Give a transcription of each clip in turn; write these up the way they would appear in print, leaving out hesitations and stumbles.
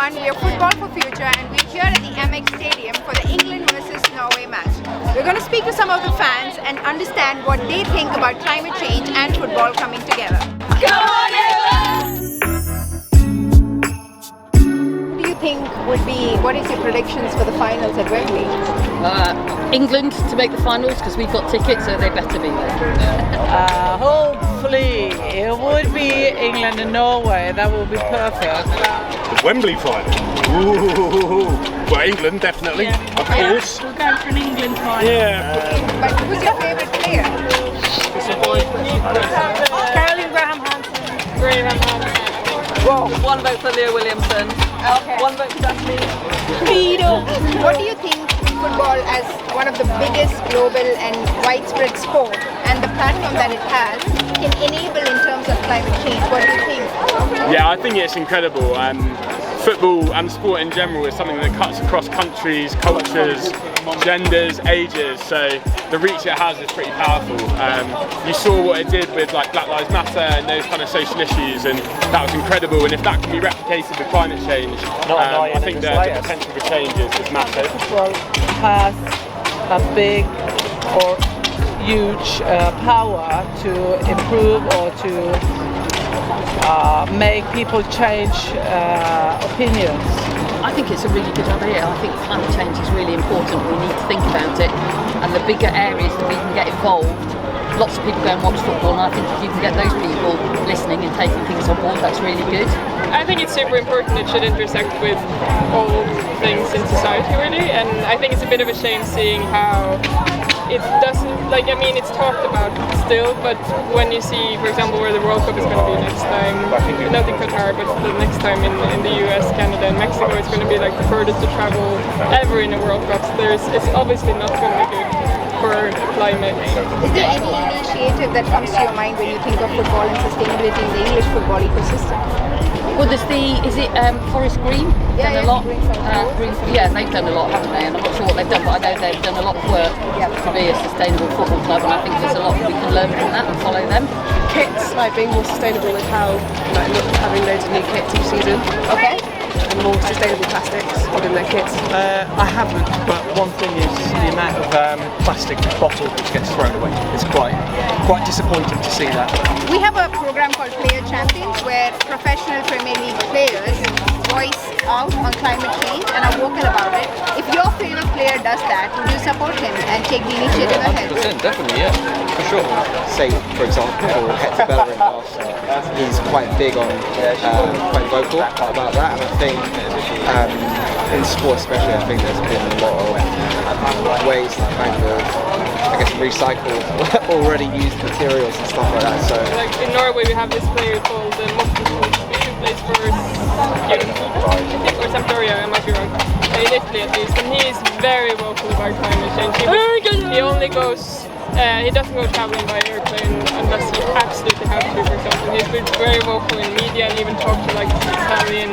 everyone, we are Football for Future and we're here at the AMEX Stadium for the England versus Norway match. We're going to speak to some of the fans and understand what they think about climate change and football coming together. Come on, What do you think would be, what is your predictions for the finals at Wembley? England to make the finals because we've got tickets, so they better be there. Hopefully it would be England and Norway. That would be perfect. Wembley final. Ooh. Well, England definitely, of course. We're going for an England final. Yeah. But who's your favourite player? Caroline Graham Hansen. Whoa. One vote for Leo Williamson. Okay. One vote for Daphne. What do you think football as one of the biggest global and widespread sport and the platform that it has can enable in terms of climate change? What do you think? Yeah, I think it's incredible. Football and sport in general is something that cuts across countries, cultures, genders, ages, so the reach it has is pretty powerful. You saw what it did with like Black Lives Matter and those kind of social issues, and that was incredible, and if that can be replicated with climate change, I think the potential for change is massive. Football has a big or huge power to improve or to make people change opinions. I think it's a really good idea. I think climate change is really important. We need to think about it, and the bigger areas that we can get involved. Lots of people go and watch football, and I think if you can get those people listening and taking things on board, that's really good. I think it's super important. It should intersect with all things in society, really, and I think it's a bit of a shame seeing how it doesn't, like, I mean, it's talked about still, but when you see, for example, where the World Cup is going to be next time, not in Qatar, but the next time in the US, Canada and Mexico, it's going to be like the furthest to travel ever in a World Cup. So it's obviously not going to be good for climate. Is there any initiative that comes to your mind when you think of football and sustainability in the English football ecosystem? Well, there's Forest Green? Yeah, done a lot. They've done a lot, haven't they? And I'm not sure what they've done, but I know they've done a lot of work to be a sustainable football club, and I think there's a lot we can learn from that and follow them. Kits, like being more sustainable with how, like not having loads of new kits each season. Okay. And more sustainable plastics within their kits. I haven't, but one thing is the amount of plastic bottles which gets thrown away. It's quite disappointing to see that. We have a program called Player Champions where professional Premier League players voice out on climate change and are vocal about it. If your favorite player does that, would you support him and take the initiative ahead? 100%, definitely, yeah, for sure. Say, for example, Hector Bellerin in Arsenal, he's quite big on, quite vocal about that, and I think in sport especially, I think there's been a lot of ways to kind of, I guess, recycle already used materials and stuff like that. So, like in Norway, we have this player called Morten, who plays for or Sampdoria, I might be wrong, in Italy at least, and he is very vocal about climate change. He only goes, he doesn't go traveling by airplane unless he absolutely has to, for example. He's been very vocal in media and even talked to like Italian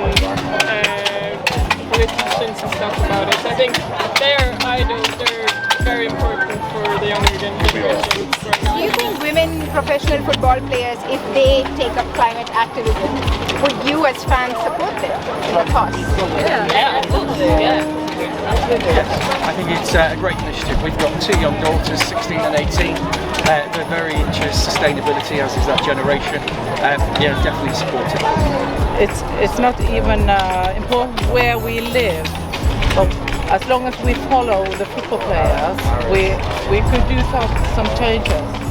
politicians and stuff about it. So I think they are idols, they're very important for the younger generation. Do you think women professional football players, if they take up climate activism, would you as fans support them in the cause? Yeah, of course, yeah. I think it's a great initiative. We've got two young daughters, 16 and 18. They're very into sustainability, as is that generation. Definitely support it. It's not even important where we live, but as long as we follow the football players, we could do some changes.